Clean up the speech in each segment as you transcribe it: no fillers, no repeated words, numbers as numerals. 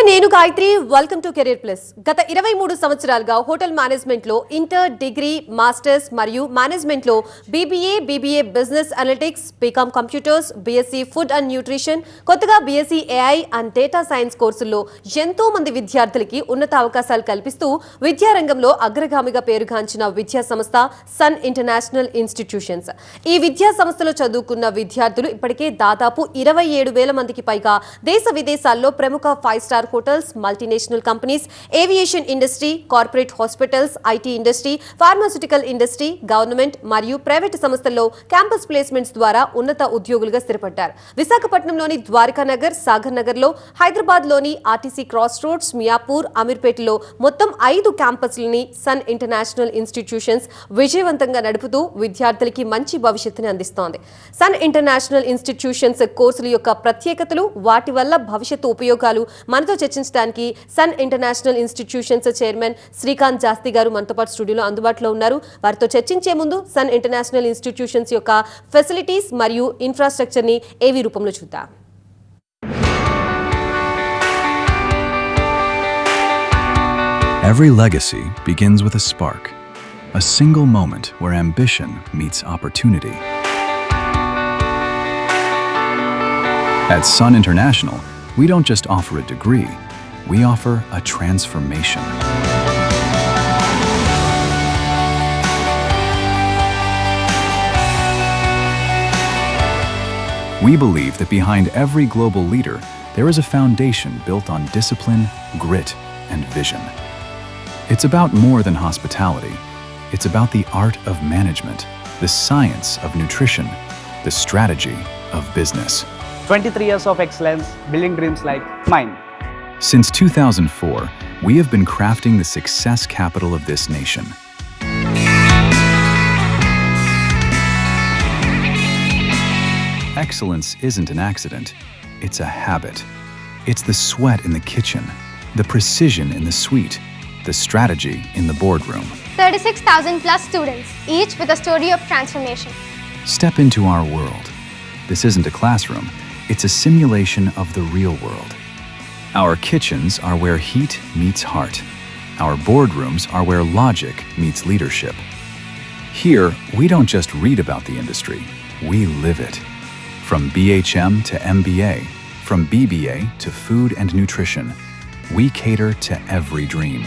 నేను Gayatri. Welcome to career plus. గత 23 సంవత్సరాలుగా హోటల్ మేనేజ్మెంట్ లో ఇంటర్, డిగ్రీ, మాస్టర్స్ మరియు మేనేజ్మెంట్ లో BBA business analytics, BCom computers, BSc food and nutrition, కొత్తగా BSc AI and data science కోర్సుల్లో ఎంతో మంది విద్యార్థులకి ఉన్నత అవకాశాలు కల్పిస్తూ విద్యారంగంలో అగ్రగామిగా పేరుగాంచిన విద్యా సంస్థ సన్ ఇంటర్నేషనల్ ఇన్స్టిట్యూషన్స్. ఈ విద్యా సంస్థలో చదువుకున్న విద్యార్థులు ఇప్పటికే దాదాపు 27,000 మందికి పైగా దేశ విదేశాల్లో ప్రముఖ five star hotels, multinational companies, aviation industry, corporate hospitals, IT industry, pharmaceutical industry, government మరియు ప్రైవేటు సంస్థల్లో క్యాంపస్ ప్లేస్మెంట్స్ ద్వారా ఉన్నత ఉద్యోగులుగా స్థిరపడ్డారు. విశాఖపట్నంలోని ద్వారకానగర్, సాగర్ నగర్లో, హైదరాబాద్లోని ఆర్టీసీ క్రాస్ రోడ్స్, మియాపూర్, అమీర్పేటలో మొత్తం 5 క్యాంపస్లని సన్ ఇంటర్నేషనల్ ఇన్స్టిట్యూషన్స్ విజయవంతంగా నడుపుతూ విద్యార్థులకి మంచి భవిష్యత్తుని అందిస్తోంది. సన్ ఇంటర్నేషనల్ ఇన్స్టిట్యూషన్స్ కోర్సుల యొక్క ప్రత్యేకతలు, వాటి వల్ల భవిష్యత్తు ఉపయోగాలు మనతో చర్చించడానికి Sun International Institutions chairman Srikanth Jasti గారు మనతో పాటు స్టూడియోలో అందుబాటులో ఉన్నారు. వారితో చర్చించే ముందు సన్ ఇంటర్నేషనల్ ఇన్స్టిట్యూషన్స్ యొక్క ఫెసిలిటీస్ మరియు ఇన్ఫ్రాస్ట్రక్చర్ ని ఏవి రూపంలో చూద్దాం. Every legacy begins with a spark, a single moment where ambition meets opportunity. At Sun International, we don't just offer a degree, we offer a transformation. We believe that behind every global leader, there is a foundation built on discipline, grit, and vision. It's about more than hospitality. It's about the art of management, the science of nutrition, the strategy of business. 23 years of excellence, building dreams like mine. Since 2004, we have been crafting the success capital of this nation. Excellence isn't an accident, it's a habit. It's the sweat in the kitchen, the precision in the suite, the strategy in the boardroom. 36,000 plus students, each with a story of transformation. Step into our world. This isn't a classroom, it's a simulation of the real world. Our kitchens are where heat meets heart. Our boardrooms are where logic meets leadership. Here, we don't just read about the industry, we live it. From BHM to MBA, from BBA to food and nutrition, we cater to every dream.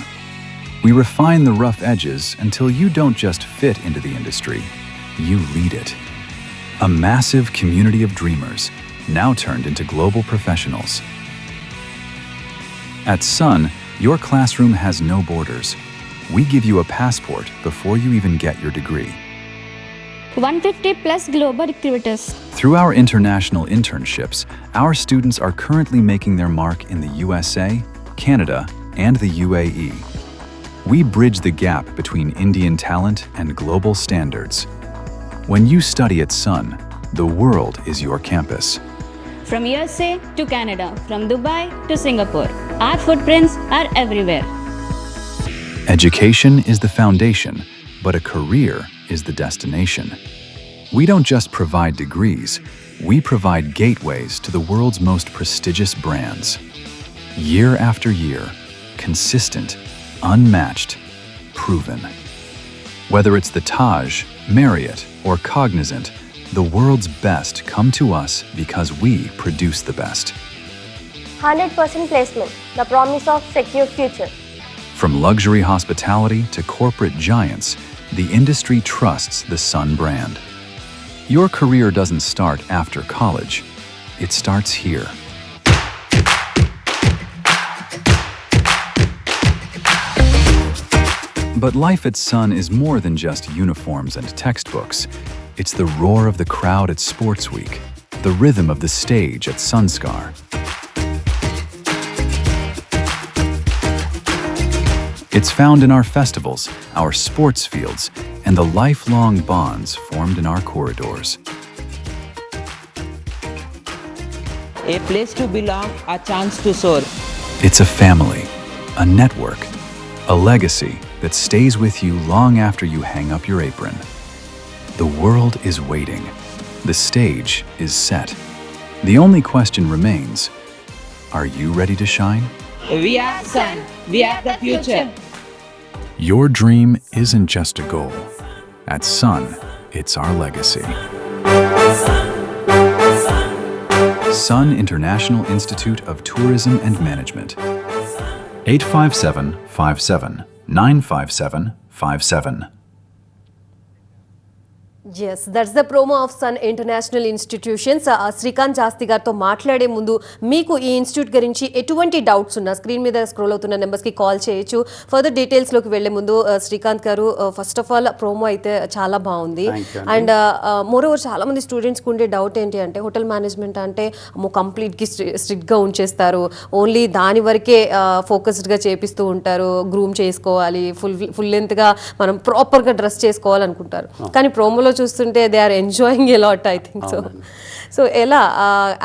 We refine the rough edges until you don't just fit into the industry, you lead it. A massive community of dreamers, now turned into global professionals. At Sun, your classroom has no borders. We give you a passport before you even get your degree. 150 plus global recruiters. Through our international internships, our students are currently making their mark in the USA, Canada, and the UAE. We bridge the gap between Indian talent and global standards. When you study at Sun, the world is your campus. From USA to Canada, from Dubai to Singapore, our footprints are everywhere. Education is the foundation, but a career is the destination. We don't just provide degrees, we provide gateways to the world's most prestigious brands. Year after year, consistent, unmatched, proven. Whether it's the Taj, Marriott, or Cognizant, the world's best come to us because we produce the best. 100% placement, the promise of secure future. From luxury hospitality to corporate giants, the industry trusts the Sun brand. Your career doesn't start after college, it starts here. But life at Sun is more than just uniforms and textbooks. It's the roar of the crowd at Sports Week, the rhythm of the stage at Sunskar. It's found in our festivals, our sports fields, and the lifelong bonds formed in our corridors. A place to belong, a chance to soar. It's a family, a network, a legacy that stays with you long after you hang up your apron. The world is waiting. The stage is set. The only question remains, are you ready to shine? We are Sun. We are the future. Your dream isn't just a goal. At Sun, it's our legacy. Sun International Institute of Tourism and Management. 85757 95757. Yes that's the promo of Sun International institutions. Srikanth Shastri గారితో మాట్లాడే ముందు మీకు ఈ institute గురించి ఎటువంటి doubts ఉన్నా screen మీద scroll అవుతున్న నెంబర్స్కి కాల్ చేయొచ్చు. ఫర్దర్ డీటెయిల్స్లోకి వెళ్లే ముందు శ్రీకాంత్ గారు, ఫస్ట్ ఆఫ్ ఆల్ ప్రోమో అయితే చాలా బాగుంది. అండ్ మోర్ ఓవర్ చాలా మంది స్టూడెంట్స్కి ఉండే డౌట్ ఏంటి అంటే హోటల్ మేనేజ్మెంట్ అంటే కంప్లీట్గా స్ట్రిక్ట్గా ఉంచేస్తారు, ఓన్లీ దాని వరకే ఫోకస్డ్గా చేపిస్తూ ఉంటారు, గ్రూమ్ చేసుకోవాలి, ఫుల్ లెంత్గా మనం ప్రాపర్గా డ్రెస్ చేసుకోవాలనుకుంటారు. కానీ ప్రోమోలో చూస్తుంటే they are enjoying a lot I think so. So ఎలా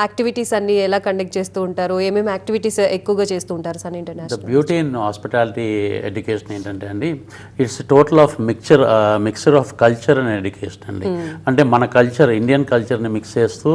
యాక్టివిటీస్ అన్ని ఎలా కండక్ట్ చేస్తూ ఉంటారు, ఏమేమి యాక్టివిటీస్ ఎక్కువగా చేస్తూ ఉంటారు Sun International? Beauty in hospitality education ఏంటంటే అండి, it's total of mixture of culture and education అండి. అంటే మన కల్చర్, ఇండియన్ కల్చర్ని మిక్స్ చేస్తూ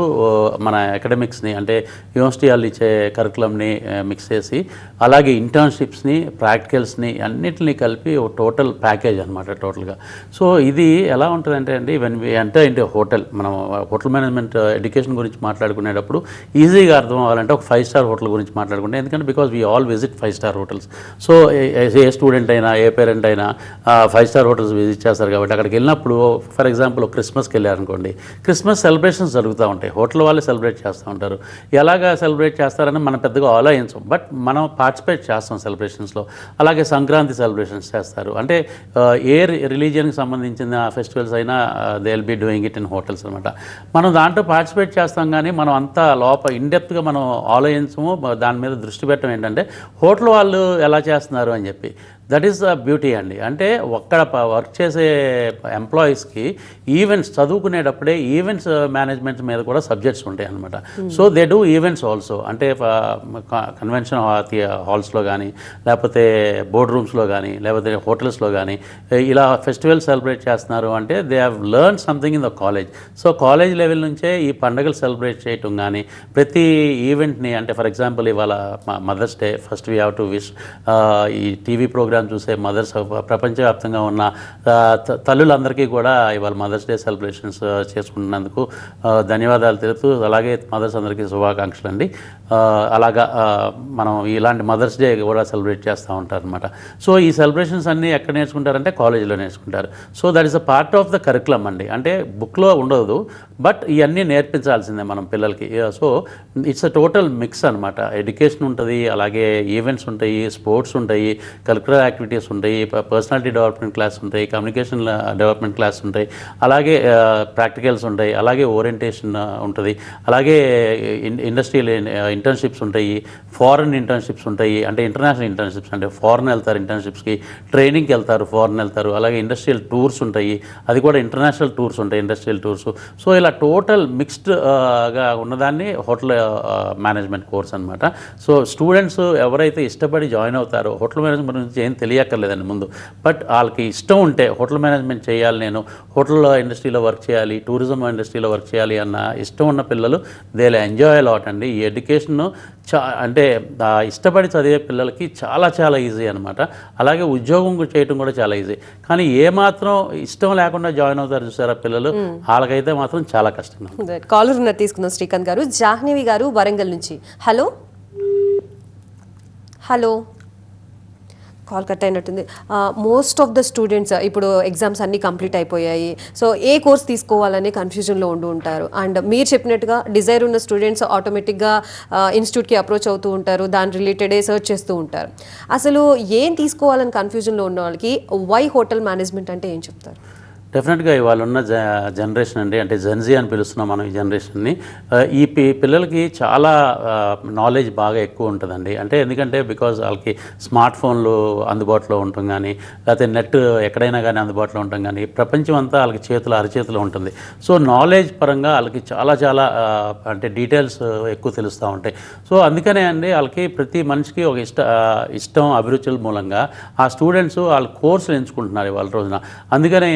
మన అకాడమిక్స్ని అంటే యూనివర్సిటీ వాళ్ళు ఇచ్చే కరికులంని మిక్స్ చేసి, అలాగే ఇంటర్న్షిప్స్ని, ప్రాక్టికల్స్ని అన్నిటిని కలిపి ఒక టోటల్ ప్యాకేజ్ అనమాట టోటల్గా. సో ఇది ఎలా ఉంటుందంటే అండి, when we enter into hotel, మనం హోటల్ మేనేజ్మెంట్ ఎడ్యుకేషన్ గురించి మాట్లాడుకునేటప్పుడు ఈజీగా అర్థం అవ్వాలంటే ఒక 5 స్టార్ హోటల్ గురించి మాట్లాడుకుంటే, ఎందుకంటే because we all visit 5 star hotels. So A student అయినా ఏ పేరెంట్ అయినా 5 స్టార్ హోటల్స్ విజిట్ చేస్తారు కాబట్టి అక్కడికి వెళ్ళినప్పుడు ఫర్ ఎగ్జాంపుల్ క్రిస్మస్కి వెళ్ళారనుకోండి, క్రిస్మస్ సెలబ్రేషన్స్ జరుగుతూ ఉంటాయి, హోటల్ వాళ్ళే సెలబ్రేట్ చేస్తూ ఉంటారు. ఎలాగా సెలబ్రేట్ చేస్తారని మనం పెద్దగా ఆలోచించం, బట్ మనం పార్టిసిపేట్ చేస్తాం సెలబ్రేషన్స్లో. అలాగే సంక్రాంతి సెలబ్రేషన్స్ చేస్తారు, అంటే ఏ రిలీజియన్కి సంబంధించిన ఫెస్టివల్స్ అయినా they will be doing it in hotels అనమాట. మనం దాంట్లో పార్టిసిపేట్ చేస్తాం, కానీ మనం అంతా ఇన్డెప్త్గా మనం ఆలోచించము, దాని మీద దృష్టి పెట్టడం ఏంటంటే హోటల్ వాళ్ళు ఎలా చేస్తున్నారు అని చెప్పి. దట్ ఈస్ ద బ్యూటీ అండి. అంటే ఒక్కడ వర్క్ చేసే ఎంప్లాయీస్కి ఈవెంట్స్ చదువుకునేటప్పుడే ఈవెంట్స్ మేనేజ్మెంట్ మీద కూడా సబ్జెక్ట్స్ ఉంటాయి అనమాట. So they do events also, అంటే కన్వెన్షన్ హాల్స్లో కానీ, లేకపోతే బోర్డ్ రూమ్స్లో కానీ, లేకపోతే హోటల్స్లో కానీ ఇలా ఫెస్టివల్ సెలబ్రేట్ చేస్తున్నారు అంటే they have learn something in the college. So college level నుంచే ఈ పండుగలు సెలబ్రేట్ చేయటం కానీ, ప్రతి ఈవెంట్ని, అంటే ఫర్ ఎగ్జాంపుల్ ఇవాళ mother's day, first we have to wish ఈ టీవీ ప్రోగ్రామ్ చూసే మదర్స్, ప్రపంచవ్యాప్తంగా ఉన్న తల్లులందరికీ కూడా ఇవాళ మదర్స్ డే సెలబ్రేషన్స్ చేసుకుంటున్నందుకు ధన్యవాదాలు తెలుపుతూ, అలాగే మదర్స్ అందరికీ శుభాకాంక్షలు అండి. అలాగా మనం ఇలాంటి మదర్స్ డే కూడా సెలబ్రేట్ చేస్తూ ఉంటారు అనమాట. సో ఈ సెలబ్రేషన్స్ అన్నీ ఎక్కడ నేర్చుకుంటారంటే కాలేజీలో నేర్చుకుంటారు. So that is a part of the curriculum అండి, అంటే బుక్లో ఉండదు, బట్ ఇవన్నీ నేర్పించాల్సిందే మనం పిల్లలకి. So it's a total mix అనమాట. ఎడ్యుకేషన్ ఉంటుంది, అలాగే ఈవెంట్స్ ఉంటాయి, స్పోర్ట్స్ ఉంటాయి, కరికులర్ యాక్టివిటీస్ ఉంటాయి, పర్సనాలిటీ డెవలప్మెంట్ క్లాస్ ఉంటాయి, కమ్యూనికేషన్ డెవలప్మెంట్ క్లాస్ ఉంటాయి, అలాగే ప్రాక్టికల్స్ ఉంటాయి, అలాగే ఓరియంటేషన్ ఉంటుంది, అలాగే ఇండస్ట్రియల్ ఇంటర్న్షిప్స్ ఉంటాయి, ఫారెన్ ఇంటర్న్షిప్స్ ఉంటాయి, అంటే ఇంటర్నేషనల్ ఇంటర్న్షిప్స్, అంటే ఫారెన్ వెళ్తారు ఇంటర్న్షిప్స్కి, ట్రైనింగ్కి వెళ్తారు, ఫారెన్ వెళ్తారు, అలాగే ఇండస్ట్రియల్ టూర్స్ ఉంటాయి, అది కూడా ఇంటర్నేషనల్ టూర్స్ ఉంటాయి, ఇండస్ట్రియల్ టూర్స్. సో ఇలా టోటల్ మిక్స్డ్గా ఉన్నదాన్ని హోటల్ మేనేజ్మెంట్ కోర్స్ అనమాట. సో స్టూడెంట్స్ ఎవరైతే ఇష్టపడి జాయిన్ అవుతారో, హోటల్ మేనేజ్మెంట్ గురించి ఏం తెలియక్కర్లేదండి ముందు, బట్ వాళ్ళకి ఇష్టం ఉంటే హోటల్ మేనేజ్మెంట్ చేయాలి, నేను హోటల్ ఇండస్ట్రీలో వర్క్ చేయాలి, టూరిజం ఇండస్ట్రీలో వర్క్ చేయాలి అన్న ఇష్టం ఉన్న పిల్లలు దే విల్ ఎంజాయ్ లాట్ అండి. ఈ ఎడ్యుకేషన్ అంటే ఇష్టపడి చదివే పిల్లలకి చాలా చాలా ఈజీ అనమాట. అలాగే ఉద్యోగం చేయటం కూడా చాలా ఈజీ. కానీ ఏమాత్రం ఇష్టం లేకుండా జాయిన్ అవుతారు చూసారా పిల్లలు, వాళ్ళకైతే మాత్రం చాలా కష్టంగా. కాలర్ ఉన్నారు, తీసుకుందాం. శ్రీకాంత్ గారు, జాహ్నవి గారు వరంగల్ నుంచి. హలో హలో, కాల్ కట్ అయినట్టుంది. మోస్ట్ ఆఫ్ ద స్టూడెంట్స్ ఇప్పుడు ఎగ్జామ్స్ అన్నీ కంప్లీట్ అయిపోయాయి, సో ఏ కోర్స్ తీసుకోవాలని కన్ఫ్యూజన్లో ఉంటూ ఉంటారు. అండ్ మీరు చెప్పినట్టుగా డిజైర్ ఉన్న స్టూడెంట్స్ ఆటోమేటిక్గా ఇన్స్టిట్యూట్కి అప్రోచ్ అవుతూ ఉంటారు, దాని రిలేటెడే సర్చ్ చేస్తూ ఉంటారు. అసలు ఏం తీసుకోవాలని కన్ఫ్యూజన్లో ఉన్న వాళ్ళకి వై హోటల్ మేనేజ్మెంట్ అంటే ఏం చెప్తారు? డెఫినెట్గా ఇవాళ ఉన్న జనరేషన్ అండి, అంటే జెన్జీ అని పిలుస్తున్నాం మనం ఈ జనరేషన్ని. ఈ పిల్లలకి చాలా నాలెడ్జ్ బాగా ఎక్కువ ఉంటుందండి. అంటే ఎందుకంటే బికాజ్ వాళ్ళకి స్మార్ట్ ఫోన్లు అందుబాటులో ఉండటం కానీ, లేకపోతే నెట్ ఎక్కడైనా కానీ అందుబాటులో ఉండటం కానీ, ప్రపంచం అంతా వాళ్ళకి అరచేతిలో ఉంటుంది. సో నాలెడ్జ్ పరంగా వాళ్ళకి చాలా చాలా అంటే డీటెయిల్స్ ఎక్కువ తెలుస్తూ ఉంటాయి. సో అందుకనే అండి వాళ్ళకి ప్రతి మనిషికి ఒక ఇష్టం అభిరుచుల మూలంగా ఆ స్టూడెంట్స్ వాళ్ళ కోర్సులు ఎంచుకుంటున్నారు ఇవాళ రోజున. అందుకనే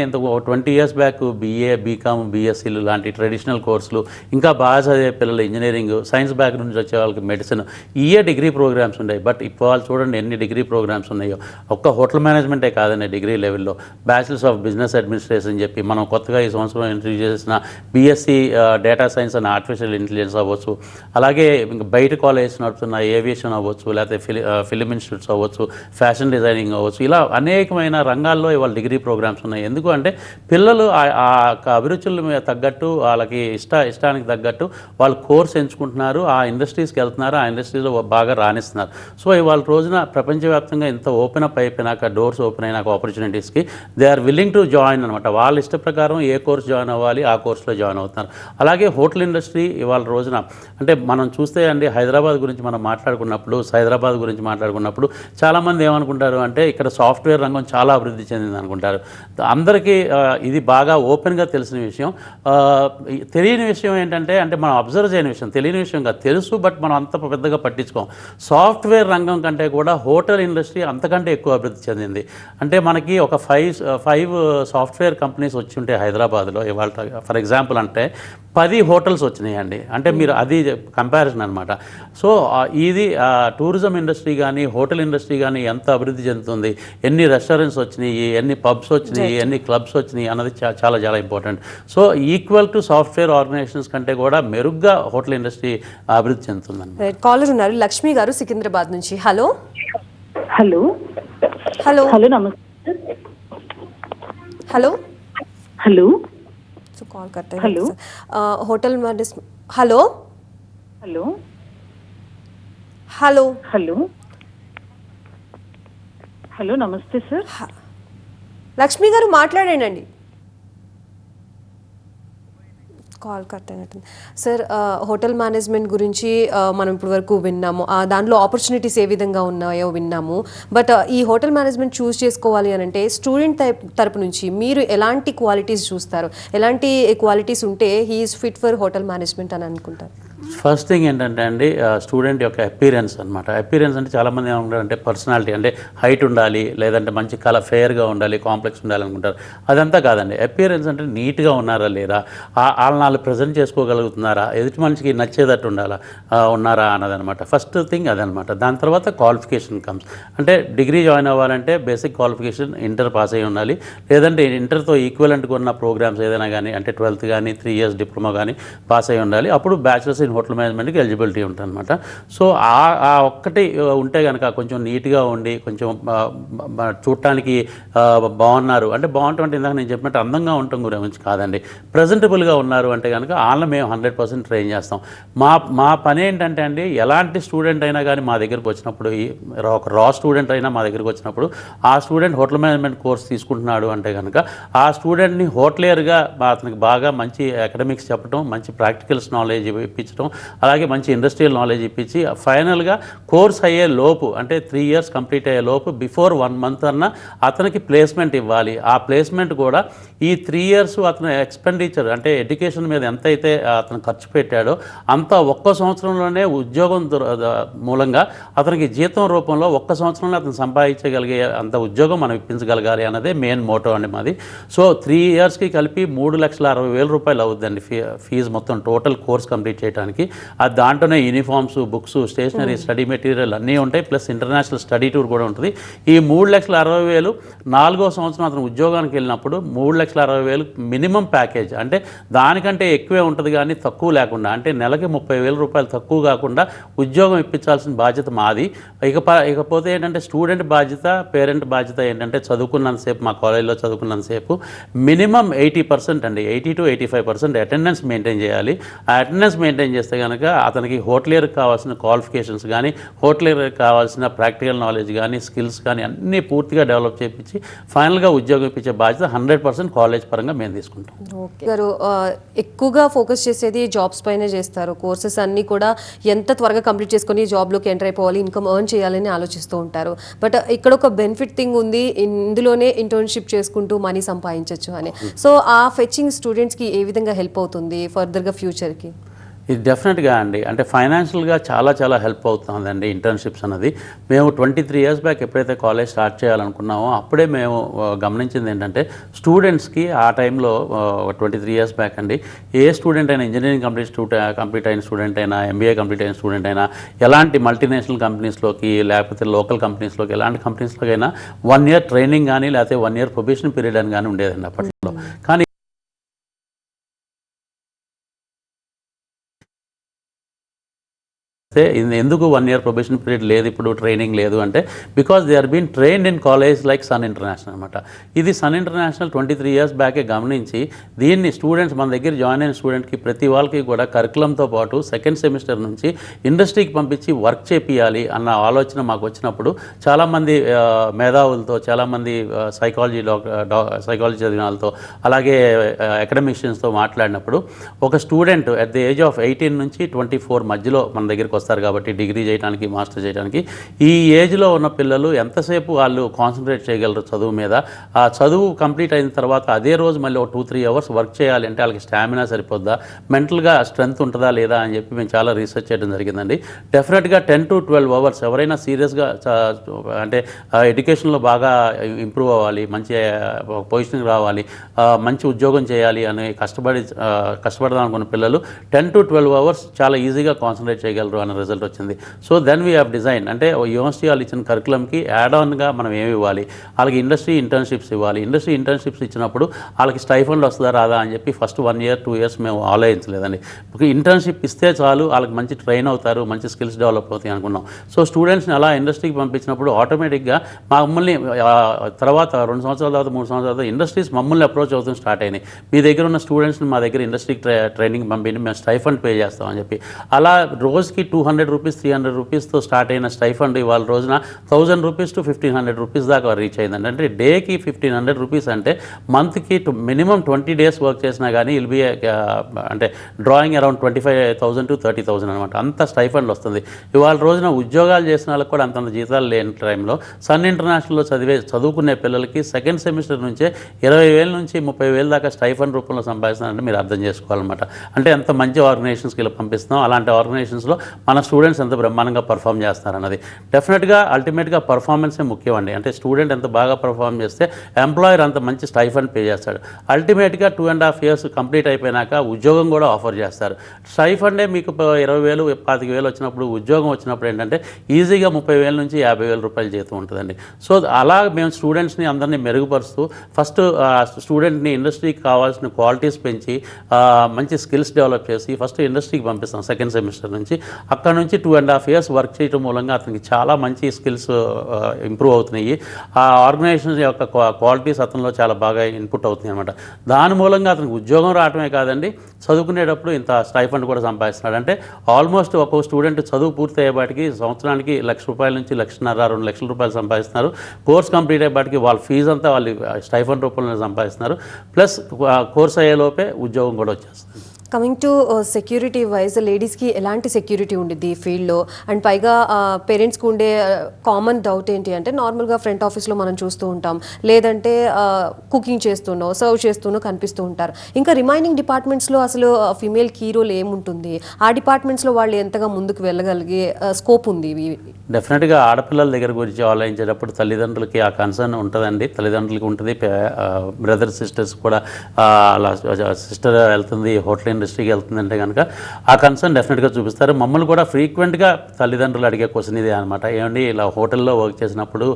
20 years బ్యాక్ BA BCom BScలు లాంటి ట్రెడిషనల్ కోర్సులు, ఇంకా బాగా చదివే పిల్లలు ఇంజనీరింగ్, సైన్స్ బ్యాక్గ్రౌండ్ నుంచి వచ్చే వాళ్ళకి మెడిసిన్, ఇయే డిగ్రీ ప్రోగ్రామ్స్ ఉన్నాయి. బట్ ఇప్పుడు వాళ్ళు చూడండి ఎన్ని డిగ్రీ ప్రోగ్రామ్స్ ఉన్నాయో. ఒక్క హోటల్ మేనేజ్మెంటే కాదండి డిగ్రీ లెవెల్లో, బ్యాచిలర్స్ ఆఫ్ బిజినెస్ అడ్మినిస్ట్రేషన్ చెప్పి మనం కొత్తగా ఈ సంవత్సరం ఇంట్రడ్యూస్ చేసిన BSc data science and artificial intelligence అవ్వచ్చు, అలాగే ఇంకా బయట కాలేజెస్ నడుపుతున్న ఏవియేషన్ అవ్వచ్చు, లేకపోతే ఫిలిం ఇన్స్టిట్యూట్స్ అవ్వచ్చు, ఫ్యాషన్ డిజైనింగ్ అవ్వచ్చు, ఇలా అనేకమైన రంగాల్లో ఇవాళ డిగ్రీ ప్రోగ్రామ్స్ ఉన్నాయి. ఎందుకు అంటే పిల్లలు ఆ అభిరుచుల మీద తగ్గట్టు, వాళ్ళకి ఇష్టానికి తగ్గట్టు వాళ్ళు కోర్స్ ఎంచుకుంటున్నారు, ఆ ఇండస్ట్రీస్కి వెళ్తున్నారు, ఆ ఇండస్ట్రీలో బాగా రాణిస్తున్నారు. సో ఇవాళ రోజున ప్రపంచవ్యాప్తంగా ఇంత ఓపెన్ అప్ అయిపోయినాక, డోర్స్ ఓపెన్ అయినాక ఆపర్చునిటీస్కి they are willing to join అనమాట. వాళ్ళ ఇష్ట ప్రకారం ఏ కోర్స్ జాయిన్ అవ్వాలి ఆ కోర్సులో జాయిన్ అవుతున్నారు. అలాగే హోటల్ ఇండస్ట్రీ ఇవాళ రోజున అంటే మనం చూస్తే అండి హైదరాబాద్ గురించి మనం మాట్లాడుకున్నప్పుడు, సైదరాబాద్ గురించి మాట్లాడుకున్నప్పుడు చాలామంది ఏమనుకుంటారు అంటే ఇక్కడ సాఫ్ట్వేర్ రంగం చాలా అభివృద్ధి చెందింది అనుకుంటారు. అందరికీ ఇది బాగా ఓపెన్గా తెలిసిన విషయం. తెలియని విషయం ఏంటంటే మనం అబ్జర్వ్ చేయని విషయం, తెలియని విషయం కాదు, తెలుసు బట్ మనం అంత పెద్దగా పట్టించుకోం. సాఫ్ట్వేర్ రంగం కంటే కూడా హోటల్ ఇండస్ట్రీ అంతకంటే ఎక్కువ అభివృద్ధి చెందింది. అంటే మనకి ఒక ఫైవ్ సాఫ్ట్వేర్ కంపెనీస్ వచ్చి ఉంటాయి హైదరాబాద్లో ఇవాళ. ఫర్ ఎగ్జాంపుల్ అంటే 10 హోటల్స్ వచ్చినాయండి. అంటే మీరు అది కంపారిజన్ అనమాట. సో ఇది టూరిజం ఇండస్ట్రీ కానీ హోటల్ ఇండస్ట్రీ కానీ ఎంత అభివృద్ధి చెందుతుంది, ఎన్ని రెస్టారెంట్స్ వచ్చినాయి, ఎన్ని పబ్స్ వచ్చినాయి, ఎన్ని క్లబ్స్ వచ్చినాయి అన్నది చాలా చాలా important. So equal to software organisations కంటే కూడా మెరుగ్గా హోటల్ ఇండస్ట్రీ అభివృద్ధి చెందుతుందండి. కాలర్ ఉన్నారు లక్ష్మి గారు సికింద్రాబాద్ నుంచి. హలో హలో హలో హలో నమస్తే. Hello hello call cut hello hotel management. Hello hello hello hello hello నమస్తే సార్. లక్ష్మి గారు మాట్లాడండి. కాల్ కట్ అయినట్టుంది సార్. హోటల్ మేనేజ్మెంట్ గురించి మనం ఇప్పటి వరకు విన్నాము, దాంట్లో ఆపర్చునిటీస్ ఏ విధంగా ఉన్నాయో విన్నాము. బట్ ఈ హోటల్ మేనేజ్మెంట్ చూస్ చేసుకోవాలి అని అంటే స్టూడెంట్ తరపు నుంచి మీరు ఎలాంటి క్వాలిటీస్ చూస్తారు, ఎలాంటి క్వాలిటీస్ ఉంటే he's fit for hotel management అని అనుకుంటారు? ఫస్ట్ థింగ్ ఏంటంటే అండి స్టూడెంట్ యొక్క అపీరెన్స్ అనమాట. అపీరెన్స్ అంటే చాలామంది ఏమనుకుంటారు అంటే పర్సనాలిటీ, అంటే హైట్ ఉండాలి, లేదంటే మంచి ఫెయిర్గా ఉండాలి, కాంప్లెక్స్ ఉండాలి అనుకుంటారు. అదంతా కాదండి. అపీరెన్స్ అంటే నీట్గా ఉన్నారా లేదా, వాళ్ళని ప్రజెంట్ చేసుకోగలుగుతున్నారా, ఎదుటి మనిషికి నచ్చేటట్టు ఉన్నారా అన్నదనమాట. ఫస్ట్ థింగ్ అదనమాట. దాని తర్వాత క్వాలిఫికేషన్ కమ్స్. అంటే డిగ్రీ జాయిన్ అవ్వాలంటే బేసిక్ క్వాలిఫికేషన్ ఇంటర్ పాస్ అయ్యి ఉండాలి, లేదంటే ఇంటర్తో ఈక్వలెంట్గా ఉన్న ప్రోగ్రామ్స్ ఏదైనా కానీ, అంటే 12th కానీ 3 years డిప్లొమా కానీ పాస్ అయ్యి ఉండాలి. అప్పుడు బ్యాచిలర్స్ ఇన్ హోటల్ మేనేజ్మెంట్కి ఎలిజిబిలిటీ ఉంటుంది అనమాట. సో ఆ ఒక్కటి ఉంటే కనుక కొంచెం నీట్గా ఉండి, కొంచెం చూడటానికి బాగున్నారు అంటే బాగుంటాం అంటే ఇందాక నేను చెప్పినట్టు అందంగా ఉండటం గురించి కాదండి, ప్రజెంటబుల్గా ఉన్నారు అంటే కనుక వాళ్ళని మేము 100% ట్రైన్ చేస్తాం. మా పని ఏంటంటే అండి ఎలాంటి స్టూడెంట్ అయినా కానీ మా దగ్గరికి వచ్చినప్పుడు, ఒక రా స్టూడెంట్ అయినా మా దగ్గరికి వచ్చినప్పుడు ఆ స్టూడెంట్ హోటల్ మేనేజ్మెంట్ కోర్స్ తీసుకుంటున్నాడు అంటే కనుక ఆ స్టూడెంట్ని హోటలియర్గా అతనికి బాగా మంచి అకాడమిక్స్ చెప్పడం, మంచి ప్రాక్టికల్స్ నాలెడ్జ్ ఇప్పించడం, అలాగే మంచి ఇండస్ట్రియల్ నాలెడ్జ్ ఇప్పించి ఫైనల్గా కోర్స్ అయ్యే లోపు అంటే 3 years కంప్లీట్ అయ్యే లోపు బిఫోర్ 1 month అన్న అతనికి ప్లేస్మెంట్ ఇవ్వాలి. ఆ ప్లేస్మెంట్ కూడా ఈ 3 years అతను ఎక్స్పెండిచర్ అంటే ఎడ్యుకేషన్ మీద ఎంతైతే అతను ఖర్చు పెట్టాడో అంత ఒక్క సంవత్సరంలోనే ఉద్యోగం మూలంగా అతనికి జీతం రూపంలో ఒక్క సంవత్సరంలో అతను సంపాదించగలిగే అంత ఉద్యోగం మనం ఇప్పించగలగాలి అన్నదే మెయిన్ మోటో అండి మాది. సో 3 yearsకి కలిపి 3,60,000 రూపాయలు అవుతుందండి ఫీజు మొత్తం టోటల్ కోర్స్ కంప్లీట్ చేయడానికి. అది దాంట్లోనే uniforms, books, stationery, study material అన్నీ ఉంటాయి, ప్లస్ ఇంటర్నేషనల్ స్టడీ టూర్ కూడా ఉంటుంది. ఈ 3,60,000 4వ సంవత్సరం అతను ఉద్యోగానికి వెళ్ళినప్పుడు 3,60,000 మినిమం ప్యాకేజ్, అంటే దానికంటే ఎక్కువే ఉంటుంది కానీ తక్కువ లేకుండా, అంటే నెలకి 30,000 రూపాయలు తక్కువ కాకుండా ఉద్యోగం ఇప్పించాల్సిన బాధ్యత మాది. ఇకపోతే ఏంటంటే స్టూడెంట్ బాధ్యత, పేరెంట్ బాధ్యత ఏంటంటే చదువుకున్నంతసేపు, మా కాలేజీలో చదువుకున్నంతసేపు మినిమం 80% అండి, 80 to 85% అటెండెన్స్ మెయింటైన్ చేయాలి. ఆ అటెండెన్స్ మెయింటైన్ చేస్తే కనుక అతనికి హోటలియర్కి కావాల్సిన క్వాలిఫికేషన్స్ కానీ, హోటలియర్కి కావాల్సిన ప్రాక్టికల్ నాలెడ్జ్ కానీ, స్కిల్స్ కానీ అన్నీ పూర్తిగా డెవలప్ చేయించి ఫైనల్గా ఉద్యోగం ఇప్పించే బాధ్యత 100% కాలేజ్ పరంగా మేము తీసుకుంటాం. ఓకే గారు, ఎక్కువగా ఫోకస్ చేసేది జాబ్స్ పైనే చేస్తారు. కోర్సెస్ అన్నీ కూడా ఎంత త్వరగా కంప్లీట్ చేసుకొని జాబ్లోకి ఎంటర్ అయిపోవాలి, ఇన్కమ్ ఎర్న్ చేయాలని ఆలోచిస్తూ ఉంటారు. బట్ ఇక్కడ ఒక బెనిఫిట్ థింగ్ ఉంది, ఇందులోనే ఇంటర్న్షిప్ చేసుకుంటూ మనీ సంపాదించవచ్చు అని. సో ఆ ఫెచింగ్ స్టూడెంట్స్కి ఏ విధంగా హెల్ప్ అవుతుంది ఫర్దర్గా ఫ్యూచర్కి? ఇది డెఫినెట్గా అండి, అంటే ఫైనాన్షియల్గా చాలా చాలా హెల్ప్ అవుతుందండి ఇంటర్న్షిప్స్ అన్నది. మేము 23 years బ్యాక్ ఎప్పుడైతే కాలేజ్ స్టార్ట్ చేయాలనుకున్నామో అప్పుడే మేము గమనించింది ఏంటంటే స్టూడెంట్స్కి ఆ టైంలో 23 years బ్యాక్ అండి, ఏ స్టూడెంట్ అయినా ఇంజనీరింగ్ కంప్లీట్ అయిన స్టూడెంట్ అయినా, MBA కంప్లీట్ అయిన స్టూడెంట్ అయినా, ఎలాంటి మల్టీనేషనల్ కంపెనీస్లోకి లేకపోతే లోకల్ కంపెనీస్లోకి ఎలాంటి కంపెనీస్లోకి అయినా 1 year ట్రైనింగ్ కానీ లేకపోతే 1 year ప్రొబేషన్ పీరియడ్ అని కానీ ఉండేదండి అప్పట్లో. కానీ ఎందుకు 1 year ప్రొబేషన్ పీరియడ్ లేదు, ఇప్పుడు ట్రైనింగ్ లేదు అంటే because they are been trained in college like Sun International అనమాట. ఇది సన్ ఇంటర్నేషనల్ 23 years బ్యాకే గమనించి దీన్ని స్టూడెంట్స్ మన దగ్గర జాయిన్ అయిన స్టూడెంట్కి ప్రతి వాళ్ళకి కూడా కరికులంతో పాటు సెకండ్ సెమిస్టర్ నుంచి ఇండస్ట్రీకి పంపించి వర్క్ చేపియాలి అన్న ఆలోచన మాకు వచ్చినప్పుడు చాలామంది మేధావులతో, చాలామంది సైకాలజీ చదివిన వాళ్ళతో, అలాగే అకాడమిషియన్స్తో మాట్లాడినప్పుడు ఒక student at the age of 18 నుంచి 24 మధ్యలో మన దగ్గరికి వస్తారు కాబట్టి డిగ్రీ చేయడానికి, మాస్టర్ చేయడానికి, ఈ ఏజ్లో ఉన్న పిల్లలు ఎంతసేపు వాళ్ళు కాన్సన్ట్రేట్ చేయగలరు చదువు మీద. ఆ చదువు కంప్లీట్ అయిన తర్వాత అదే రోజు మళ్ళీ ఒక 2-3 hours వర్క్ చేయాలి అంటే వాళ్ళకి స్టామినా సరిపోద్దా, మెంటల్గా స్ట్రెంగ్త్ ఉంటుందా లేదా అని చెప్పి మేము చాలా రీసెర్చ్ చేయడం జరిగిందండి. డెఫినెట్గా 10 to 12 hours ఎవరైనా సీరియస్గా అంటే ఎడ్యుకేషన్లో బాగా ఇంప్రూవ్ అవ్వాలి, మంచి పొజిషన్కి రావాలి, మంచి ఉద్యోగం చేయాలి అని కష్టపడదాం అనుకున్న పిల్లలు 10 to 12 hours చాలా ఈజీగా కాన్సన్ట్రేట్ చేయగలరు అన్న రిజల్ట్ వచ్చింది. So then we have design, అంటే యూనివర్సిటీ వాళ్ళు ఇచ్చిన కరికులంకి యాడ్ ఆన్గా మనం ఏమి ఇవ్వాలి, వాళ్ళకి ఇండస్ట్రీ ఇంటర్న్షిప్స్ ఇవ్వాలి. ఇండస్ట్రీ ఇంటర్న్షిప్స్ ఇచ్చినప్పుడు వాళ్ళకి స్టైఫండ్ వస్తుందా రాదా అని చెప్పి ఫస్ట్ 1 year 2 years మేము ఆలోచించలేదండి. ఇంటర్న్షిప్ ఇస్తే చాలు వాళ్ళకి మంచి ట్రైన్ అవుతారు, మంచి స్కిల్స్ డెవలప్ అవుతాయి అనుకున్నాం. సో స్టూడెంట్స్ని అలా ఇండస్ట్రీకి పంపించినప్పుడు ఆటోమేటిక్గా మమ్మల్ని తర్వాత 2 సంవత్సరాల తర్వాత 3 సంవత్సరాల తర్వాత ఇండస్ట్రీస్ మమ్మల్ని అప్రోచ్ అవుతుంది స్టార్ట్ అయినాయి. మీ దగ్గర ఉన్న స్టూడెంట్స్ని మా దగ్గర ఇండస్ట్రీకి ట్రైనింగ్ పంపించి మేము స్టైఫండ్ పే చేస్తామని చెప్పి అలా రోజుకి 200 rupees 300 rupeesతో స్టార్ట్ అయిన స్టైఫండ్ ఇవాళ రోజున 1000 rupees to 1500 rupees దాకా రీచ్ అయిందండి. అంటే డేకి 1500 rupees అంటే మంత్కి మినిమం 20 days వర్క్ చేసినా కానీ ఇల్ బి అంటే డ్రాయింగ్ అరౌండ్ 25,000 to 30,000 అనమాట. అంత స్టైఫండ్ వస్తుంది. ఇవాళ రోజున ఉద్యోగాలు చేసిన వాళ్ళకి కూడా అంతంత జీతాలు లేని టైంలో సన్ ఇంటర్నేషనల్లో చదువుకునే పిల్లలకి సెకండ్ సెమిస్టర్ నుంచే 20,000 నుంచి 30,000 దాకా స్టైఫండ్ రూపంలో సంపాదిస్తున్నారంటే మీరు అర్థం చేసుకోవాలన్నమాట. అంటే ఎంత మంచి ఆర్గనైజేషన్స్కి ఇలా పంపిస్తున్నాం, అలాంటి ఆర్గనైజేషన్స్లో మన స్టూడెంట్స్ ఎంత బ్రహ్మాండంగా పర్ఫామ్ చేస్తారన్నది. డెఫినెట్గా అల్టిమేట్గా పర్ఫార్మెన్సే ముఖ్యం అండి. అంటే స్టూడెంట్ ఎంత బాగా పర్ఫామ్ చేస్తే ఎంప్లాయర్ అంత మంచి స్టైఫండ్ పే చేస్తాడు. అల్టిమేట్గా 2.5 years కంప్లీట్ అయిపోయినాక ఉద్యోగం కూడా ఆఫర్ చేస్తారు. స్టైఫండే మీకు 20,000 25,000 వచ్చినప్పుడు, ఉద్యోగం వచ్చినప్పుడు ఏంటంటే ఈజీగా 30,000 నుంచి 50,000 రూపాయలు జీతం ఉంటుందండి. సో అలా మేము స్టూడెంట్స్ని అందరినీ మెరుగుపరుస్తూ ఫస్ట్ స్టూడెంట్ని ఇండస్ట్రీకి కావాల్సిన క్వాలిటీస్ పెంచి మంచి స్కిల్స్ డెవలప్ చేసి ఫస్ట్ ఇండస్ట్రీకి పంపిస్తాం సెకండ్ సెమిస్టర్ నుంచి. అక్కడ నుంచి 2.5 years వర్క్ చేయడం మూలంగా అతనికి చాలా మంచి స్కిల్స్ ఇంప్రూవ్ అవుతున్నాయి. ఆ ఆర్గనైజేషన్ యొక్క క్వాలిటీస్ అతనిలో చాలా బాగా ఇన్పుట్ అవుతున్నాయి అనమాట. దాని మూలంగా అతనికి ఉద్యోగం రావటమే కాదండి, చదువుకునేటప్పుడు ఇంత స్టైఫండ్ కూడా సంపాదిస్తున్నాడు. అంటే ఆల్మోస్ట్ ఒక్కొక్క స్టూడెంట్ చదువు పూర్తి అయ్యేపాటికి సంవత్సరానికి ₹1,00,000 నుంచి ₹1,50,000 2 లక్షల రూపాయలు సంపాదిస్తున్నారు. కోర్స్ కంప్లీట్ అయ్యేపాటికి వాళ్ళ ఫీజు అంతా వాళ్ళు స్టైఫండ్ రూపంలో సంపాదిస్తున్నారు. ప్లస్ కోర్స్ అయ్యేలోపే ఉద్యోగం కూడా వచ్చేస్తుంది. కమింగ్ టు సెక్యూరిటీ వైజ్ లేడీస్కి ఎలాంటి సెక్యూరిటీ ఉండిద్ది ఈ ఫీల్డ్లో? అండ్ పైగా పేరెంట్స్కి ఉండే కామన్ డౌట్ ఏంటి అంటే నార్మల్గా ఫ్రంట్ ఆఫీస్లో మనం చూస్తూ ఉంటాం, లేదంటే కుకింగ్ చేస్తున్నో సర్వ్ చేస్తున్నో కనిపిస్తూ ఉంటారు. ఇంకా రిమైనింగ్ డిపార్ట్మెంట్స్లో అసలు ఫీమేల్ కీ రోల్ ఏముంటుంది? ఆ డిపార్ట్మెంట్స్లో వాళ్ళు ఎంతగా ముందుకు వెళ్ళగలిగే స్కోప్ ఉంది? డెఫినెట్గా ఆడపిల్లల దగ్గర గురించి ఆలోచించేటప్పుడు తల్లిదండ్రులకి ఆ కన్సర్న్ ఉంటుందండి. తల్లిదండ్రులకి ఉంటుంది, బ్రదర్ సిస్టర్స్ కూడా అలా సిస్టర్ వెళ్తుంది హోటల్ ఇండస్ట్రీకి వెళ్తుందంటే కనుక ఆ కన్సర్న్ డెఫినెట్గా చూపిస్తారు. మమ్మల్ని కూడా ఫ్రీక్వెంట్గా తల్లిదండ్రులు అడిగే క్వశ్చన్ ఇదే అనమాట, ఏమండి ఇలా హోటల్లో వర్క్ చేసినప్పుడు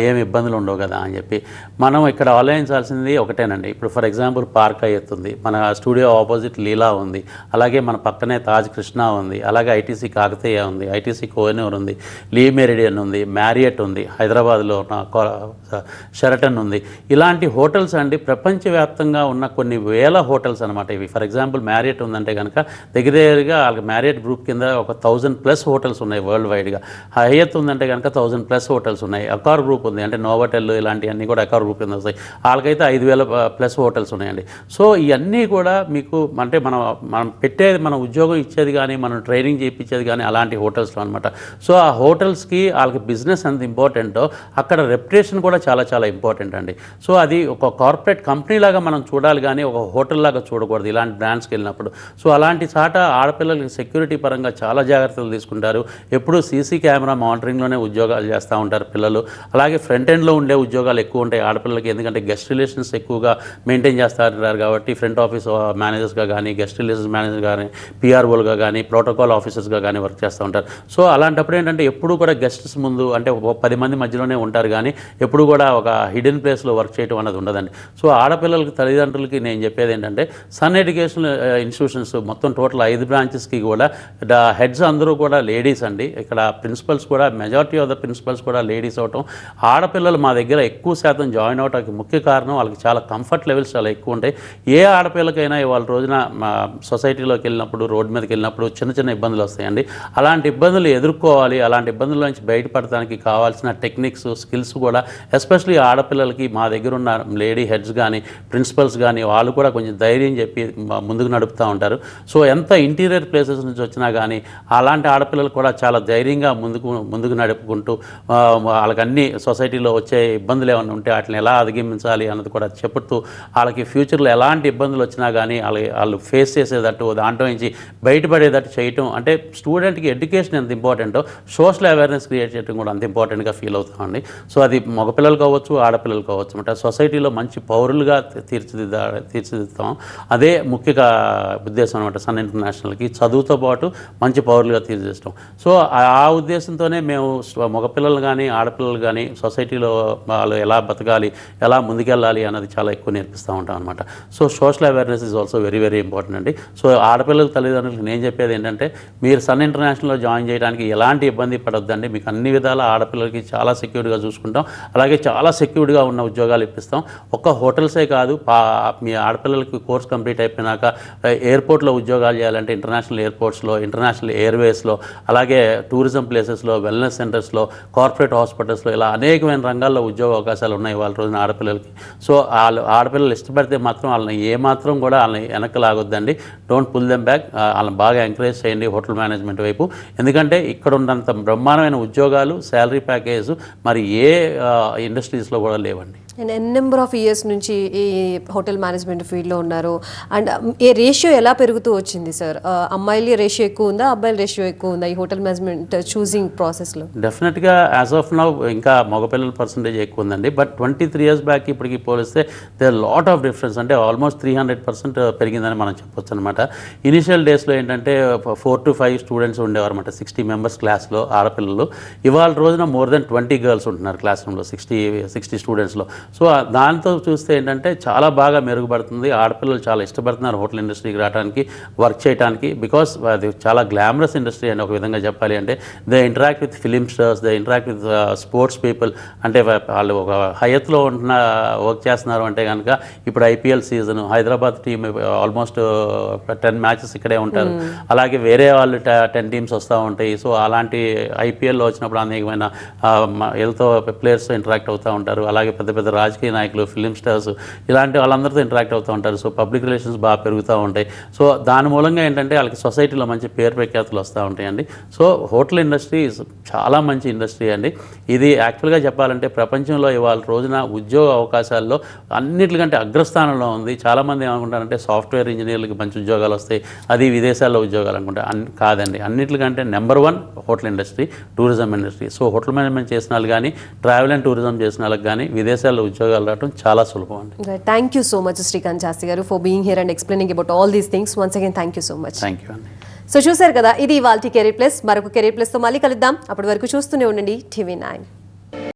ఏమి ఇబ్బందులు ఉండవు కదా అని చెప్పి. మనం ఇక్కడ ఆలోచించాల్సింది ఒకటేనండి. ఇప్పుడు ఫర్ ఎగ్జాంపుల్ పార్క్ అయ్యేస్తుంది, మన స్టూడియో ఆపోజిట్ లీలా ఉంది, అలాగే మన పక్కనే తాజ్ కృష్ణ ఉంది, అలాగే ఐటీసీ కాకతీయ ఉంది, ఐటీసీ కోహినూర్ ఉంది, లీ మెరిడియన్ ఉంది, మ్యారియట్ ఉంది, హైదరాబాద్లో ఉన్న షెరటన్ ఉంది. ఇలాంటి హోటల్స్ అండి ప్రపంచవ్యాప్తంగా ఉన్న కొన్ని వేల హోటల్స్ అనమాట ఇవి. ఫర్ ఎగ్జాంపుల్ మ్యారియట్ ఉందంటే కనుక దగ్గరగా వాళ్ళకి మ్యారియట్ గ్రూప్ కింద ఒక 1,000+ హోటల్స్ ఉన్నాయి వరల్డ్ వైడ్గా. హయత్ ఉందంటే కనుక 1,000+ హోటల్స్ ఉన్నాయి. అకార్ గ్రూప్ ఉంది, అంటే నోవాటెల్ ఇలాంటివన్నీ కూడా అకార్ గ్రూప్ కింద వస్తాయి. వాళ్ళకైతే 5,000+ హోటల్స్ ఉన్నాయండి. సో ఇవన్నీ కూడా మీకు అంటే మనం పెట్టేది, మన ఉద్యోగం ఇచ్చేది కానీ మనం ట్రైనింగ్ చేయించేది కానీ అలాంటి హోటల్స్లో అనమాట. సో ఆ హోటల్స్కి వాళ్ళకి బిజినెస్ ఎంత ఇంపార్టెంటో అక్కడ రెప్యుటేషన్ కూడా చాలా చాలా ఇంపార్టెంట్ అండి. సో అది ఒక కార్పొరేట్ కంపెనీ లాగా మనం చూడాలి కానీ ఒక హోటల్ లాగా చూడకూడదు ఇలాంటి బ్రాండ్స్కి వెళ్ళినప్పుడు. వెళ్ళినప్పుడు. సో అలాంటి చాట ఆడపిల్లలకి సెక్యూరిటీ పరంగా చాలా జాగ్రత్తలు తీసుకుంటారు. ఎప్పుడు సీసీ కెమెరా మానిటరింగ్లోనే ఉద్యోగాలు చేస్తూ ఉంటారు పిల్లలు. అలాగే ఫ్రంట్ ఎండ్లో ఉండే ఉద్యోగాలు ఎక్కువ ఉంటాయి ఆడపిల్లలకి, ఎందుకంటే గెస్ట్ రిలేషన్స్ ఎక్కువగా మెయింటైన్ చేస్తారు కాబట్టి ఫ్రంట్ ఆఫీస్ మేనేజర్స్గా కానీ, గెస్ట్ రిలేషన్స్ మేనేజర్ కానీ, పిఆర్ఓలుగా కానీ, ప్రోటోకాల్ ఆఫీసర్స్గా కానీ వర్క్ చేస్తూ ఉంటారు. సో అలాంటప్పుడు ఏంటంటే ఎప్పుడు కూడా గెస్ట్స్ ముందు అంటే 10 మంది మధ్యలోనే ఉంటారు కానీ ఎప్పుడు కూడా ఒక హిడెన్ ప్లేస్లో వర్క్ చేయడం అనేది ఉండదండి. సో ఆడపిల్లలకి తల్లిదండ్రులకి నేను చెప్పేది ఏంటంటే సన్ ఎడ్యుకేషన్ ఇన్స్టిట్యూషన్స్ మొత్తం టోటల్ 5 బ్రాంచెస్కి కూడా హెడ్స్ అందరూ కూడా లేడీస్ అండి. ఇక్కడ ప్రిన్సిపల్స్ కూడా మెజారిటీ ఆఫ్ ద ప్రిన్సిపల్స్ కూడా లేడీస్ అవటం, ఆడపిల్లలు మా దగ్గర ఎక్కువ శాతం జాయిన్ అవడానికి ముఖ్య కారణం వాళ్ళకి చాలా కంఫర్ట్ లెవెల్స్ చాలా ఎక్కువ ఉంటాయి. ఏ ఆడపిల్లకైనా ఇవాళ రోజున సొసైటీలోకి వెళ్ళినప్పుడు, రోడ్డు మీదకి వెళ్ళినప్పుడు చిన్న చిన్న ఇబ్బందులు వస్తాయండి. అలాంటి ఇబ్బందులు ఎదుర్కోవాలి, అలాంటి ఇబ్బందుల నుంచి బయటపడడానికి కావాల్సిన టెక్నిక్స్, స్కిల్స్ కూడా ఎస్పెషలీ ఆడపిల్లలకి మా దగ్గర ఉన్న లేడీ హెడ్స్ కానీ, ప్రిన్సిపల్స్ కానీ వాళ్ళు కూడా కొంచెం ధైర్యం చెప్పి ముందుకు నడుపుతూ ఉంటారు. సో ఎంత ఇంటీరియర్ ప్లేసెస్ నుంచి వచ్చినా కానీ అలాంటి ఆడపిల్లలు కూడా చాలా ధైర్యంగా ముందుకు నడుపుకుంటూ వాళ్ళకి అన్ని సొసైటీలో వచ్చే ఇబ్బందులు ఏమైనా ఉంటే వాటిని ఎలా అధిగమించాలి అన్నది కూడా చెప్తూ వాళ్ళకి ఫ్యూచర్లో ఎలాంటి ఇబ్బందులు వచ్చినా కానీ వాళ్ళు ఫేస్ చేసేటట్టు, దాంట్లో నుంచి బయటపడేటట్టు చేయటం. అంటే స్టూడెంట్కి ఎడ్యుకేషన్ ఎంత ఇంపార్టెంటో సోషల్ అవేర్నెస్ క్రియేట్ చేయడం కూడా అంత ఇంపార్టెంట్గా ఫీల్ అవుతామండి. సో అది మగపిల్లలు కావచ్చు, ఆడపిల్లలు కావచ్చు, అంటే సొసైటీలో మంచి పౌరులుగా తీర్చిదిద్దాం. అదే ముఖ్య ఉద్దేశం అనమాట సన్ ఇంటర్నేషనల్కి, చదువుతో పాటు మంచి పౌరులుగా తీర్చిదిద్దాం. సో ఆ ఉద్దేశంతోనే మేము మగపిల్లలు కానీ ఆడపిల్లలు కానీ సొసైటీలో వాళ్ళు ఎలా బతకాలి, ఎలా ముందుకెళ్ళాలి అన్నది చాలా ఎక్కువ నేర్పిస్తూ ఉంటాం అనమాట. So social awareness is also very very important అండి. సో ఆడపిల్లల తల్లిదండ్రులకు నేను చెప్పేది ఏంటంటే మీరు సన్ ఇంటర్నేషనల్లో జాయిన్ చేయడానికి ఎలాంటి ఇబ్బంది పడొద్దండి. మీకు అన్ని విధాల ఆడపిల్లలకి చాలా సెక్యూర్డ్గా చూసుకుంటాం, అలాగే చాలా సెక్యూర్డ్గా ఉన్న ఉద్యోగాలు ఇప్పిస్తాం. ఒక్క హోటల్సే కాదు, మీ ఆడపిల్లలకి కోర్స్ కంప్లీట్ అయిపోయినాక ఎయిర్పోర్ట్లో ఉద్యోగాలు చేయాలంటే ఇంటర్నేషనల్ ఎయిర్పోర్ట్స్లో, ఇంటర్నేషనల్ ఎయిర్వేస్లో, అలాగే టూరిజం ప్లేసెస్లో, వెల్నెస్ సెంటర్స్లో, కార్పొరేట్ హాస్పిటల్స్లో ఇలా అనేకమైన రంగాల్లో ఉద్యోగ అవకాశాలు ఉన్నాయి వాళ్ళ రోజున ఆడపిల్లలకి. సో ఆడపిల్లలు ఇష్టపడితే మాత్రం వాళ్ళని ఏమాత్రం కూడా వాళ్ళని వెనక్కి లాగొద్దండి. Don't pull them back. వాళ్ళని బాగా ఎంకరేజ్ చేయండి హోటల్ మేనేజ్మెంట్ వైపు. ఎందుకంటే ఇక్కడ ఉన్నంత బ్రహ్మాండమైన ఉద్యోగాలు, శాలరీ ప్యాకేజ్ మరి ఏ ఇండస్ట్రీస్లో కూడా లేవండి. అండ్ నెంబర్ ఆఫ్ ఇయర్స్ నుంచి ఈ హోటల్ మేనేజ్మెంట్ ఫీల్డ్లో ఉన్నారు. అండ్ ఏ రేషియో ఎలా పెరుగుతూ వచ్చింది సార్? అమ్మాయిల రేషియో ఎక్కువ ఉందా, అబ్బాయిల రేషియో ఎక్కువ ఉందా ఈ హోటల్ మేనేజ్మెంట్ చూసింగ్ ప్రాసెస్లో? డెఫినెట్గా యాజ్ ఆఫ్ నౌ ఇంకా మగపిల్లల పర్సంటేజ్ ఎక్కువ ఉందండి. బట్ 23 years బ్యాక్ ఇప్పటికి పోలిస్తే దే లాట్ ఆఫ్ డిఫరెన్స్. అంటే ఆల్మోస్ట్ 300% పెరిగిందని మనం చెప్పొచ్చు అనమాట. ఇనిషియల్ డేస్లో ఏంటంటే 4 to 5 స్టూడెంట్స్ ఉండేవారు అనమాట, 60 members క్లాస్లో ఆడపిల్లలు. ఇవాళ రోజున మోర్ దెన్ 20 girls ఉంటున్నారు క్లాస్ రూమ్లో, 60 స్టూడెంట్స్లో. సో దాంతో చూస్తే ఏంటంటే చాలా బాగా మెరుగుపడుతుంది. ఆడపిల్లలు చాలా ఇష్టపడుతున్నారు హోటల్ ఇండస్ట్రీకి రావడానికి, వర్క్ చేయడానికి. బికాస్ అది చాలా గ్లామరస్ ఇండస్ట్రీ అండి ఒక విధంగా చెప్పాలి అంటే. They interact with film stars, they interact with sports people. అంటే వాళ్ళు ఒక హయత్లో ఉంటున్న వర్క్ చేస్తున్నారు అంటే కనుక ఇప్పుడు IPL season, Hyderabad team almost 10 matches ఇక్కడే ఉంటారు. అలాగే వేరే వాళ్ళు 10 teams వస్తూ ఉంటాయి. సో అలాంటి IPLలో వచ్చినప్పుడు అనేకమైన వీళ్ళతో ప్లేయర్స్తో ఇంటరాక్ట్ అవుతూ ఉంటారు. అలాగే పెద్ద పెద్ద రాజకీయ నాయకులు, ఫిలిం స్టార్స్ ఇలాంటి వాళ్ళందరితో ఇంటరాక్ట్ అవుతూ ఉంటారు. సో పబ్లిక్ రిలేషన్స్ బాగా పెరుగుతూ ఉంటాయి. సో దాని మూలంగా ఏంటంటే వాళ్ళకి సొసైటీలో మంచి పేరు ప్రఖ్యాతులు వస్తూ ఉంటాయండి. సో హోటల్ ఇండస్ట్రీ చాలా మంచి ఇండస్ట్రీ అండి. ఇది యాక్చువల్గా చెప్పాలంటే ప్రపంచంలో ఇవాళ రోజున ఉద్యోగ అవకాశాల్లో అన్నిటికంటే అగ్రస్థానంలో ఉంది. చాలామంది ఏమనుకుంటారంటే సాఫ్ట్వేర్ ఇంజనీర్లకి మంచి ఉద్యోగాలు వస్తాయి, అది విదేశాల్లో ఉద్యోగాలు అనుకుంటారు. కాదండి, అన్నిటికంటే number 1 hotel industry, tourism industry. So hotel management చేసిన వాళ్ళు కానీ, ట్రావెల్ అండ్ టూరిజం చేసిన వాళ్ళకి కానీ విదేశాల్లో ఉద్యోగాలు రావడం చాలా సులభం అండి. Thank you so much Srikanth Sastri గారు for being here and explaining about all these things. Once again thank you so much. Thank you అండి. సో చూసారు కదా, ఇది ఇవాల్టి కెరీర్ ప్లస్. మరొక కెరీర్ ప్లస్తో మళ్ళీ కలుద్దాం. అప్పటి వరకు చూస్తూనే ఉండండి TV9.